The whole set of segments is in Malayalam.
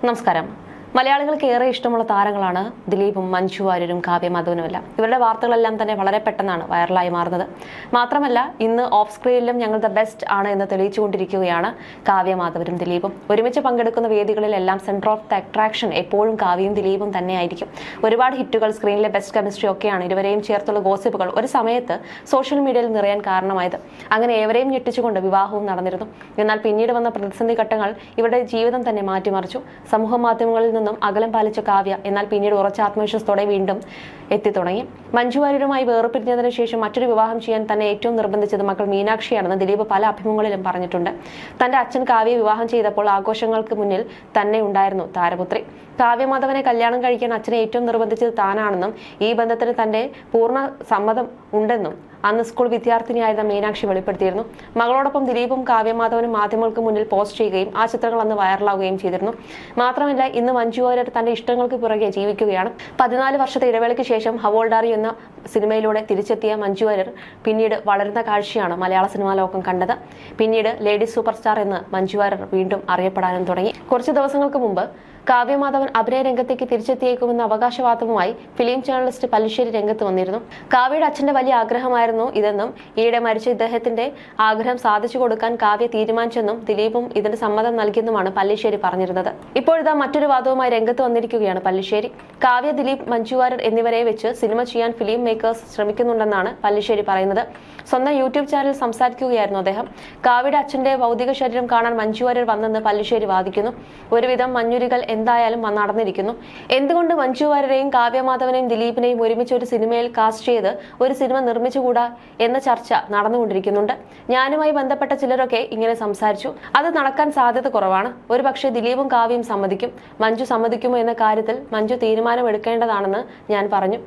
നമസ്കാരം. മലയാളികൾക്ക് ഏറെ ഇഷ്ടമുള്ള താരങ്ങളാണ് ദിലീപും മഞ്ജു വാര്യരും കാവ്യ മാധവനുമെല്ലാം. ഇവരുടെ വാർത്തകളെല്ലാം തന്നെ വളരെ പെട്ടെന്നാണ് വൈറലായി മാറുന്നത്. മാത്രമല്ല ഇന്ന് ഓഫ് സ്ക്രീനിലും ഞങ്ങൾ ദ ബെസ്റ്റ് ആണ് എന്ന് തെളിയിച്ചുകൊണ്ടിരിക്കുകയാണ് കാവ്യ മാധവരും ദിലീപും. ഒരുമിച്ച് പങ്കെടുക്കുന്ന വേദികളിലെല്ലാം സെന്റർ ഓഫ് ദ അട്രാക്ഷൻ എപ്പോഴും കാവ്യയും ദിലീപും തന്നെയായിരിക്കും. ഒരുപാട് ഹിറ്റുകൾ, സ്ക്രീനിലെ ബെസ്റ്റ് കെമിസ്ട്രി ഒക്കെയാണ് ഇരുവരെയും ചേർത്തുള്ള ഗോസിപ്പുകൾ ഒരു സമയത്ത് സോഷ്യൽ മീഡിയയിൽ നിറയാൻ കാരണമായത്. അങ്ങനെ ഏവരെയും ഞെട്ടിച്ചുകൊണ്ട് വിവാഹവും നടന്നിരുന്നു. എന്നാൽ പിന്നീട് വന്ന പ്രതിസന്ധി ഘട്ടങ്ങൾ ഇവരുടെ ജീവിതം തന്നെ മാറ്റിമറിച്ചു. സമൂഹ മാധ്യമങ്ങളിൽ നിന്നും അകലം പാലിച്ച കാവ്യ എന്നാൽ പിന്നീട് ഉറച്ച ആത്മവിശ്വാസത്തോടെ വീണ്ടും എത്തിത്തുടങ്ങി. മഞ്ജു വാര്യരുമായി വേർപിരിഞ്ഞതിനു ശേഷം മറ്റൊരു വിവാഹം ചെയ്യാൻ തന്നെ ഏറ്റവും നിർബന്ധിച്ചത് മകൾ മീനാക്ഷിയാണെന്ന് ദിലീപ് പല അഭിമുഖങ്ങളിലും പറഞ്ഞിട്ടുണ്ട്. തന്റെ അച്ഛൻ കാവ്യയെ വിവാഹം ചെയ്തപ്പോൾ ആഘോഷങ്ങൾക്ക് മുന്നിൽ തന്നെ ഉണ്ടായിരുന്നു താരപുത്രി. കാവ്യമാധവനെ കല്യാണം കഴിക്കാൻ അച്ഛനെ ഏറ്റവും നിർബന്ധിച്ചത് താനാണെന്നും ഈ ബന്ധത്തിന് തന്റെ പൂർണ്ണ സമ്മതം ഉണ്ടെന്നും അന്ന് സ്കൂൾ വിദ്യാർത്ഥിനിയായിരുന്ന മീനാക്ഷി വെളിപ്പെടുത്തിയിരുന്നു. മകളോടൊപ്പം ദിലീപും കാവ്യമാധവനും മാധ്യമങ്ങൾക്ക് മുന്നിൽ പോസ്റ്റ് ചെയ്യുകയും ആ ചിത്രങ്ങൾ അന്ന് വൈറലാവുകയും ചെയ്തിരുന്നു. മാത്രമല്ല ഇന്ന് മഞ്ജു വാര്യർ തന്റെ ഇഷ്ടങ്ങൾക്ക് പുറകെ ജീവിക്കുകയാണ്. 14 വർഷത്തെ ഇടവേളയ്ക്ക് ശേഷം ഹവോൾഡാറി എന്ന സിനിമയിലൂടെ തിരിച്ചെത്തിയ മഞ്ജു വാര്യർ പിന്നീട് വളരുന്ന കാഴ്ചയാണ് മലയാള സിനിമാ ലോകം കണ്ടത്. പിന്നീട് ലേഡി സൂപ്പർ സ്റ്റാർ എന്ന് മഞ്ജു വാര്യർ വീണ്ടും അറിയപ്പെടാനും തുടങ്ങി. കുറച്ച് ദിവസങ്ങൾക്ക് മുമ്പ് കാവ്യമാധവൻ അഭിനയ രംഗത്തേക്ക് തിരിച്ചെത്തിയേക്കുമെന്ന അവകാശവാദവുമായി ഫിലിം ജേർണലിസ്റ്റ് പല്ലിശ്ശേരി രംഗത്ത് വന്നിരുന്നു. കാവ്യയുടെ അച്ഛന്റെ വലിയ ആഗ്രഹമായിരുന്നു ഇതെന്നും ഈയിടെ മരിച്ച ഇദ്ദേഹത്തിന്റെ ആഗ്രഹം സാധിച്ചു കൊടുക്കാൻ കാവ്യ തീരുമാനിച്ചെന്നും ദിലീപും ഇതിന് സമ്മതം നൽകിയെന്നുമാണ് പല്ലിശ്ശേരി പറഞ്ഞിരുന്നത്. ഇപ്പോഴിതാ മറ്റൊരു വാദവുമായി രംഗത്ത് വന്നിരിക്കുകയാണ് പല്ലിശ്ശേരി. കാവ്യ, ദിലീപ്, മഞ്ജു വാര്യർ എന്നിവരെ വെച്ച് സിനിമ ചെയ്യാൻ ഫിലിം മേക്കേഴ്സ് ശ്രമിക്കുന്നുണ്ടെന്നാണ് പല്ലിശ്ശേരി പറയുന്നത്. സ്വന്തം യൂട്യൂബ് ചാനലിൽ സംസാരിക്കുകയായിരുന്നു അദ്ദേഹം. കാവ്യയുടെ അച്ഛന്റെ ഭൗതിക ശരീരം കാണാൻ മഞ്ജു വാര്യർ വന്നെന്ന് പല്ലിശ്ശേരി വാദിക്കുന്നു. ഒരുവിധം മഞ്ഞുരികൾ എന്തായാലും നടന്നിരിക്കുന്നു. എന്തുകൊണ്ട് മഞ്ജു വാര്യരെയും കാവ്യമാധവനെയും ദിലീപിനെയും ഒരുമിച്ച് ഒരു സിനിമയിൽ കാസ്റ്റ് ചെയ്ത് ഒരു സിനിമ നിർമ്മിച്ചുകൂടാ എന്ന ചർച്ച നടന്നുകൊണ്ടിരിക്കുന്നുണ്ട്. ഞാനുമായി ബന്ധപ്പെട്ട ചിലരൊക്കെ ഇങ്ങനെ സംസാരിച്ചു. അത് നടക്കാൻ സാധ്യത കുറവാണ്. ഒരു പക്ഷേ ദിലീപും കാവ്യയും സമ്മതിക്കും. മഞ്ജു സമ്മതിക്കുമോ എന്ന കാര്യത്തിൽ മഞ്ജു തീരുമാനമെടുക്കേണ്ടതാണെന്ന് ഞാൻ പറഞ്ഞു.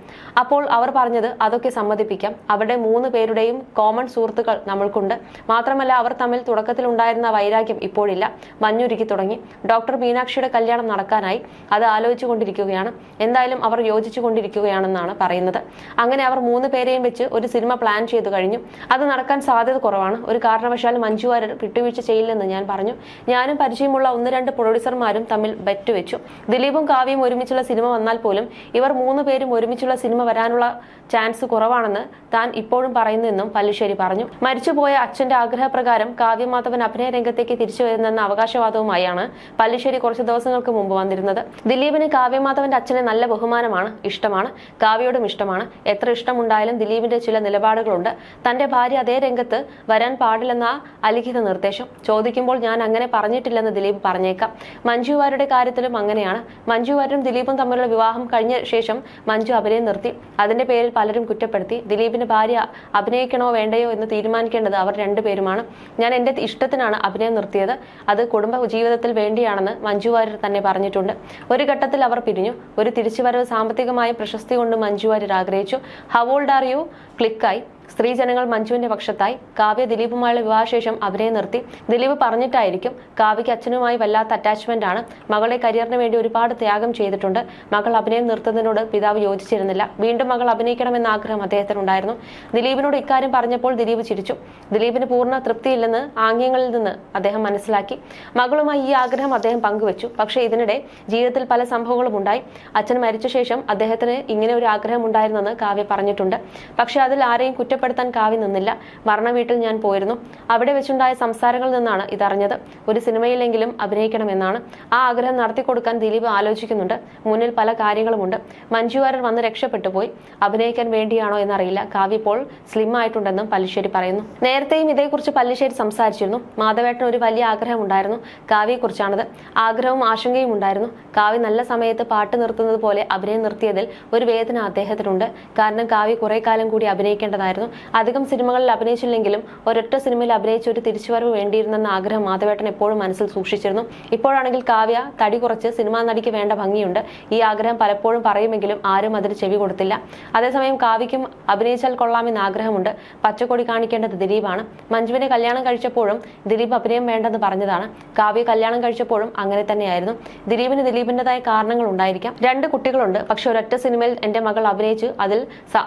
അപ്പോൾ അവർ പറഞ്ഞത് അതൊക്കെ സമ്മതിപ്പിക്കാം. അവരുടെ 3 പേരുടെയും കോമൺ സുഹൃത്തുക്കൾ നമ്മൾക്കുണ്ട്. മാത്രമല്ല അവർ തമ്മിൽ തുടക്കത്തിൽ ഉണ്ടായിരുന്ന വൈരാഗ്യം ഇപ്പോഴില്ല. മഞ്ഞുരുക്കി തുടങ്ങി. ഡോക്ടർ മീനാക്ഷിയുടെ കല്യാണം നടക്കാനായി. അത് ആലോചിച്ചു കൊണ്ടിരിക്കുകയാണ്. എന്തായാലും അവർ യോജിച്ചു കൊണ്ടിരിക്കുകയാണെന്നാണ് പറയുന്നത്. അങ്ങനെ അവർ 3 പേരെയും വെച്ച് ഒരു സിനിമ പ്ലാൻ ചെയ്തു കഴിഞ്ഞു. അത് നടക്കാൻ സാധ്യത കുറവാണ്. ഒരു കാരണവശാലും മഞ്ജു വാര്യർ വിട്ടുവീഴ്ച ചെയ്യില്ലെന്ന് ഞാൻ പറഞ്ഞു. ഞാനും പരിചയമുള്ള 1-2 പ്രൊഡ്യൂസർമാരും തമ്മിൽ ബെറ്റ് വെച്ചു. ദിലീപും കാവ്യയും ഒരുമിച്ചുള്ള സിനിമ വന്നാൽ പോലും ഇവർ 3 പേരും ഒരുമിച്ചുള്ള സിനിമ വരാനുള്ള ചാൻസ് കുറവാണെന്ന് താൻ ഇപ്പോഴും പറയുന്നുവെന്നും പല്ലിശ്ശേരി പറഞ്ഞു. മരിച്ചുപോയ അച്ഛന്റെ ആഗ്രഹപ്രകാരം കാവ്യമാധവൻ അഭിനയ രംഗത്തേക്ക് തിരിച്ചു വരുന്നെന്ന അവകാശവാദവുമായാണ് പല്ലിശ്ശേരി കുറച്ച് ദിവസങ്ങൾക്ക് മുമ്പ് വന്നിരുന്നത്. ദിലീപിന് കാവ്യമാധവന്റെ അച്ഛനെ നല്ല ബഹുമാനമാണ്, ഇഷ്ടമാണ്. കാവ്യയോടും ഇഷ്ടമാണ്. എത്ര ഇഷ്ടമുണ്ടായാലും ദിലീപിന്റെ ചില നിലപാടുകളുണ്ട്. തന്റെ ഭാര്യ അതേ രംഗത്ത് വരാൻ പാടില്ലെന്ന അലിഖിത നിർദ്ദേശം ചോദിക്കുമ്പോൾ ഞാൻ അങ്ങനെ പറഞ്ഞിട്ടില്ലെന്ന് ദിലീപ് പറഞ്ഞേക്കാം. മഞ്ജു വാര്യരുടെ കാര്യത്തിലും അങ്ങനെയാണ്. മഞ്ജു വാര്യരും ദിലീപും തമ്മിലുള്ള വിവാഹം കഴിഞ്ഞ ശേഷം മഞ്ജു അഭിനയം നിർത്തി. അതിന്റെ പേരിൽ പലരും കുറ്റപ്പെടുത്തി. ദിലീപിന്റെ ഭാര്യ അഭിനയിക്കണോ വേണ്ടയോ എന്ന് തീരുമാനിക്കേണ്ടത് അവർ 2 പേരുമാണ്. ഞാൻ എന്റെ ഇഷ്ടത്തിനാണ് അഭിനയം നിർത്തിയത്. അത് കുടുംബ ജീവിതത്തിൽ വേണ്ടിയാണെന്ന് മഞ്ജു വാര്യർ തന്നെ പറഞ്ഞിട്ടുണ്ട്. ഒരു ഘട്ടത്തിൽ അവർ പിരിഞ്ഞു. ഒരു തിരിച്ചുവരവ് സാമ്പത്തികമായും പ്രശസ്തി കൊണ്ട് മഞ്ജു വാര്യർ ആഗ്രഹിച്ചു. ഹവോൾഡാറിയു ക്ലിക്കായി. സ്ത്രീജനങ്ങൾ മഞ്ജുവിന്റെ പക്ഷത്തായി. കാവ്യ ദിലീപുമായുള്ള വിവാഹശേഷം അഭിനയം നിർത്തി. ദിലീപ് പറഞ്ഞിട്ടായിരിക്കും. കാവ്യയ്ക്ക് അച്ഛനുമായി വല്ലാത്ത അറ്റാച്ച്മെന്റ് ആണ്. മകളുടെ കരിയറിന് വേണ്ടി ഒരുപാട് ത്യാഗം ചെയ്തിട്ടുണ്ട്. മകൾ അഭിനയം നിർത്തുന്നതിനോട് പിതാവ് യോജിച്ചിരുന്നില്ല. വീണ്ടും മകൾ അഭിനയിക്കണമെന്ന ആഗ്രഹം അദ്ദേഹത്തിനുണ്ടായിരുന്നു. ദിലീപിനോട് ഇക്കാര്യം പറഞ്ഞപ്പോൾ ദിലീപ് ചിരിച്ചു. ദിലീപിന് പൂർണ്ണ തൃപ്തിയില്ലെന്ന് ആംഗ്യങ്ങളിൽ നിന്ന് അദ്ദേഹം മനസ്സിലാക്കി. മകളുമായി ഈ ആഗ്രഹം അദ്ദേഹം പങ്കുവച്ചു. പക്ഷേ ഇതിനിടെ ജീവിതത്തിൽ പല സംഭവങ്ങളും ഉണ്ടായി. അച്ഛൻ മരിച്ച ശേഷം അദ്ദേഹത്തിന് ഇങ്ങനെ ഒരു ആഗ്രഹം ഉണ്ടായിരുന്നെന്ന് കാവ്യ പറഞ്ഞിട്ടുണ്ട്. പക്ഷെ അതിൽ ആരെയും കുറ്റപ്പെടുത്താൻ കാവ്യ നിന്നില്ല. മരണ വീട്ടിൽ ഞാൻ പോയിരുന്നു. അവിടെ വെച്ചുണ്ടായ സംസാരങ്ങളിൽ നിന്നാണ് ഇതറിഞ്ഞത്. ഒരു സിനിമയിലെങ്കിലും അഭിനയിക്കണമെന്നാണ്. ആ ആഗ്രഹം നടത്തിക്കൊടുക്കാൻ ദിലീപ് ആലോചിക്കുന്നുണ്ട്. മുന്നിൽ പല കാര്യങ്ങളുമുണ്ട്. മഞ്ജു വാര്യർ വന്ന് രക്ഷപ്പെട്ടു പോയി. അഭിനയിക്കാൻ വേണ്ടിയാണോ എന്നറിയില്ല. കാവ്യ ഇപ്പോൾ സ്ലിം ആയിട്ടുണ്ടെന്നും പല്ലിശ്ശേരി പറയുന്നു. നേരത്തെയും ഇതേക്കുറിച്ച് പല്ലിശ്ശേരി സംസാരിച്ചിരുന്നു. മാധവേട്ടന് ഒരു വലിയ ആഗ്രഹം ഉണ്ടായിരുന്നു. കാവ്യയെക്കുറിച്ചാണത്. ആഗ്രഹവും ആശങ്കയും ഉണ്ടായിരുന്നു. കാവ്യ നല്ല സമയത്ത് പാട്ട് നിർത്തുന്നത് പോലെ അഭിനയം നിർത്തിയതിൽ ഒരു വേദന അദ്ദേഹത്തിനുണ്ട്. കാരണം കാവ്യ കുറെ കാലം കൂടി അഭിനയിക്കേണ്ടതായിരുന്നു. അധികം സിനിമകളിൽ അഭിനയിച്ചില്ലെങ്കിലും ഒരൊറ്റ സിനിമയിൽ അഭിനയിച്ച് ഒരു തിരിച്ചുവരവ് വേണ്ടിയിരുന്നെന്ന ആഗ്രഹം മാധവേട്ടൻ എപ്പോഴും മനസ്സിൽ സൂക്ഷിച്ചിരുന്നു. ഇപ്പോഴാണെങ്കിൽ കാവ്യ തടി കുറച്ച് സിനിമാ നടിക്ക് വേണ്ട ഭംഗിയുണ്ട്. ഈ ആഗ്രഹം പലപ്പോഴും പറയുമെങ്കിലും ആരും അതിന് ചെവി കൊടുത്തില്ല. അതേസമയം കാവ്യയ്ക്കും അഭിനയിച്ചാൽ കൊള്ളാമെന്ന് ആഗ്രഹമുണ്ട്. പച്ചക്കൊടി കാണിക്കേണ്ടത് ദിലീപാണ്. മഞ്ജുവിനെ കല്യാണം കഴിച്ചപ്പോഴും ദിലീപ് അഭിനയം വേണ്ടെന്ന് പറഞ്ഞതാണ്. കാവ്യ കല്യാണം കഴിച്ചപ്പോഴും അങ്ങനെ തന്നെയായിരുന്നു. ദിലീപിന് ദിലീപിന്റേതായ കാരണങ്ങൾ ഉണ്ടായിരിക്കാം. 2 കുട്ടികളുണ്ട്. പക്ഷെ ഒരൊറ്റ സിനിമയിൽ എന്റെ മകൾ അഭിനയിച്ച് അതിൽ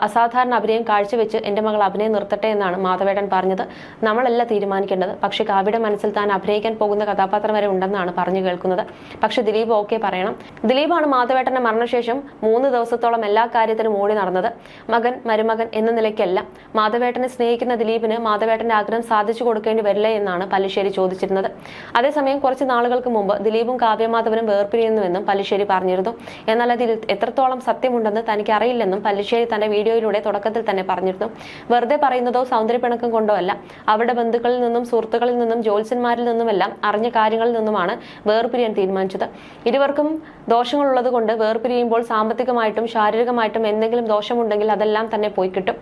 അസാധാരണ അഭിനയം കാഴ്ചവെച്ച് എന്റെ മകൾ മകൾ അഭിനയം നിർത്തട്ടെ എന്നാണ് മാധവേട്ടൻ പറഞ്ഞത്. നമ്മളല്ല തീരുമാനിക്കേണ്ടത്. പക്ഷെ കാവ്യയുടെ മനസ്സിൽ താൻ അഭിനയിക്കാൻ പോകുന്ന കഥാപാത്രം വരെ ഉണ്ടെന്നാണ് പറഞ്ഞു കേൾക്കുന്നത്. പക്ഷെ ദിലീപ് ഓക്കെ പറയണം. ദിലീപാണ് മാധവേട്ടന്റെ മരണശേഷം 3 ദിവസത്തോളം എല്ലാ കാര്യത്തിനും ഓടി നടന്നത്. മകൻ മരുമകൻ എന്ന നിലയ്ക്കല്ല. മാധവേട്ടനെ സ്നേഹിക്കുന്ന ദിലീപിന് മാധവേട്ടന്റെ ആഗ്രഹം സാധിച്ചു കൊടുക്കേണ്ടി വരില്ലേ എന്നാണ് പല്ലിശ്ശേരി ചോദിച്ചിരുന്നത്. അതേസമയം കുറച്ച് നാളുകൾക്ക് മുമ്പ് ദിലീപും കാവ്യമാധവനും വേർപിരിയുന്നുവെന്നും പല്ലിശ്ശേരി പറഞ്ഞിരുന്നു. എന്നാൽ അതിൽ എത്രത്തോളം സത്യമുണ്ടെന്ന് തനിക്ക് അറിയില്ലെന്നും പല്ലിശ്ശേരി തന്റെ വീഡിയോയിലൂടെ തുടക്കത്തിൽ തന്നെ പറഞ്ഞിരുന്നു. വെറുതെ പറയുന്നതോ സൗന്ദര്യപ്പിണക്കം കൊണ്ടോ അല്ല. അവരുടെ ബന്ധുക്കളിൽ നിന്നും സുഹൃത്തുക്കളിൽ നിന്നും ജ്യോത്സ്യന്മാരിൽ നിന്നുമെല്ലാം അറിഞ്ഞ കാര്യങ്ങളിൽ നിന്നുമാണ് വേർപിരിയാൻ തീരുമാനിച്ചത്. ഇരുവർക്കും ദോഷങ്ങളുള്ളത് കൊണ്ട് വേർപിരിയുമ്പോൾ സാമ്പത്തികമായിട്ടും ശാരീരികമായിട്ടും എന്തെങ്കിലും ദോഷമുണ്ടെങ്കിൽ അതെല്ലാം തന്നെ പോയി കിട്ടും.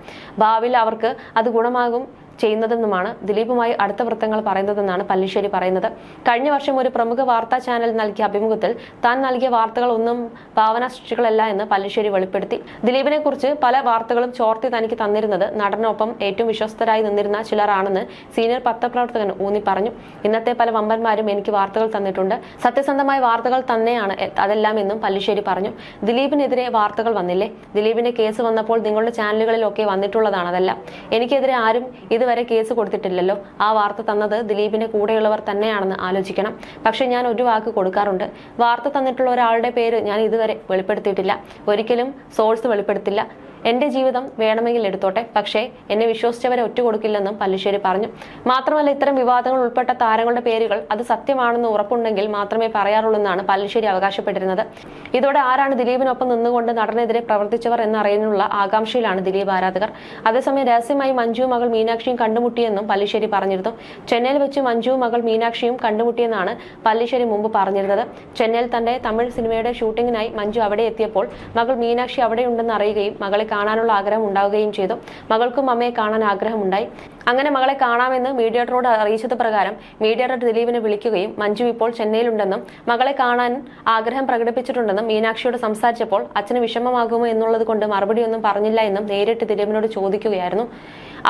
ഭാവിയിൽ അവർക്ക് അത് ഗുണമാകും ചെയ്യുന്നതെന്നുമാണ് ദിലീപുമായി അടുത്ത വൃത്തങ്ങൾ പറയുന്നതെന്നാണ് പല്ലിശ്ശേരി പറയുന്നത്. കഴിഞ്ഞ വർഷം ഒരു പ്രമുഖ വാർത്താ ചാനൽ നൽകിയ അഭിമുഖത്തിൽ താൻ നൽകിയ വാർത്തകൾ ഒന്നും ഭാവന സൃഷ്ടികളല്ല എന്ന് പല്ലിശ്ശേരി വെളിപ്പെടുത്തി. ദിലീപിനെ കുറിച്ച് പല വാർത്തകളും ചോർത്തി തനിക്ക് തന്നിരുന്നത് നടനൊപ്പം ഏറ്റവും വിശ്വസ്തരായി നിന്നിരുന്ന ചിലരാണെന്ന് സീനിയർ പത്രപ്രവർത്തകൻ ഊന്നി പറഞ്ഞു. ഇന്നത്തെ പല വമ്പന്മാരും എനിക്ക് വാർത്തകൾ തന്നിട്ടുണ്ട്. സത്യസന്ധമായ വാർത്തകൾ തന്നെയാണ് അതെല്ലാം എന്നും പല്ലിശ്ശേരി പറഞ്ഞു. ദിലീപിനെതിരെ വാർത്തകൾ വന്നില്ലേ? ദിലീപിന്റെ കേസ് വന്നപ്പോൾ നിങ്ങളുടെ ചാനലുകളിലൊക്കെ വന്നിട്ടുള്ളതാണ് അതെല്ലാം. എനിക്കെതിരെ ആരും ഇതുവരെ കേസ് കൊടുത്തിട്ടില്ലല്ലോ. ആ വാർത്ത തന്നത് ദിലീപിന്റെ കൂടെയുള്ളവർ തന്നെയാണെന്ന് ആലോചിക്കണം. പക്ഷെ ഞാൻ ഒരു വാക്ക് കൊടുക്കാറുണ്ട്. വാർത്ത തന്നിട്ടുള്ള ഒരാളുടെ പേര് ഞാൻ ഇതുവരെ വെളിപ്പെടുത്തിയിട്ടില്ല. ഒരിക്കലും സോഴ്സ് വെളിപ്പെടുത്തില്ല. എന്റെ ജീവിതം വേണമെങ്കിൽ എടുത്തോട്ടെ, പക്ഷേ എന്നെ വിശ്വസിച്ചവരെ ഒറ്റുകൊടുക്കില്ലെന്നും പല്ലിശ്ശേരി പറഞ്ഞു. മാത്രമല്ല, ഇത്തരം വിവാദങ്ങൾ ഉൾപ്പെട്ട താരങ്ങളുടെ പേരുകൾ അത് സത്യമാണെന്ന് ഉറപ്പുണ്ടെങ്കിൽ മാത്രമേ പറയാറുള്ളൂ എന്നാണ് പല്ലിശ്ശേരി അവകാശപ്പെട്ടിരുന്നത്. ഇതോടെ ആരാണ് ദിലീപിനൊപ്പം നിന്നുകൊണ്ട് നടനെതിരെ പ്രവർത്തിച്ചവർ എന്നറിയാനുള്ള ആകാംക്ഷയിലാണ് ദിലീപ് ആരാധകർ. അതേസമയം രഹസ്യമായി മഞ്ജു മകൾ മീനാക്ഷിയും കണ്ടുമുട്ടിയെന്നും പല്ലിശ്ശേരി പറഞ്ഞിരുന്നു. ചെന്നൈയിൽ വെച്ച് മഞ്ജു മകൾ മീനാക്ഷിയും കണ്ടുമുട്ടിയെന്നാണ് പല്ലിശ്ശേരി മുമ്പ് പറഞ്ഞിരുന്നത്. ചെന്നൈയിൽ തന്റെ തമിഴ് സിനിമയുടെ ഷൂട്ടിങ്ങിനായി മഞ്ജു അവിടെ എത്തിയപ്പോൾ മകൾ മീനാക്ഷി അവിടെയുണ്ടെന്ന് അറിയുകയും മകളെ കാണാനുള്ള ആഗ്രഹം ഉണ്ടാവുകയും ചെയ്തു. മകൾക്കും അമ്മയെ കാണാൻ ആഗ്രഹമുണ്ടായി. അങ്ങനെ മകളെ കാണാമെന്ന് മീഡിയേറ്ററോട് അറിയിച്ചത് പ്രകാരം മീഡിയേറ്റർ ദിലീപിനെ വിളിക്കുകയും മഞ്ജു ഇപ്പോൾ ചെന്നൈയിലുണ്ടെന്നും മകളെ കാണാൻ ആഗ്രഹം പ്രകടിപ്പിച്ചിട്ടുണ്ടെന്നും മീനാക്ഷിയോട് സംസാരിച്ചപ്പോൾ അച്ഛന് വിഷമമാകുമോ എന്നുള്ളത് കൊണ്ട് മറുപടിയൊന്നും പറഞ്ഞില്ല എന്നും നേരിട്ട് ദിലീപിനോട് ചോദിക്കുകയായിരുന്നു.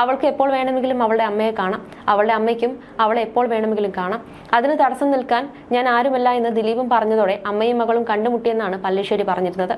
അവൾക്ക് എപ്പോൾ വേണമെങ്കിലും അവളുടെ അമ്മയെ കാണാം. അവളുടെ അമ്മയ്ക്കും അവളെ എപ്പോൾ വേണമെങ്കിലും കാണാം. അതിന് തടസ്സം നിൽക്കാൻ ഞാൻ ആരുമല്ല എന്ന് ദിലീപും പറഞ്ഞതോടെ അമ്മയും മകളും കണ്ടുമുട്ടിയെന്നാണ് പല്ലിശ്ശേരി പറഞ്ഞിരുന്നത്.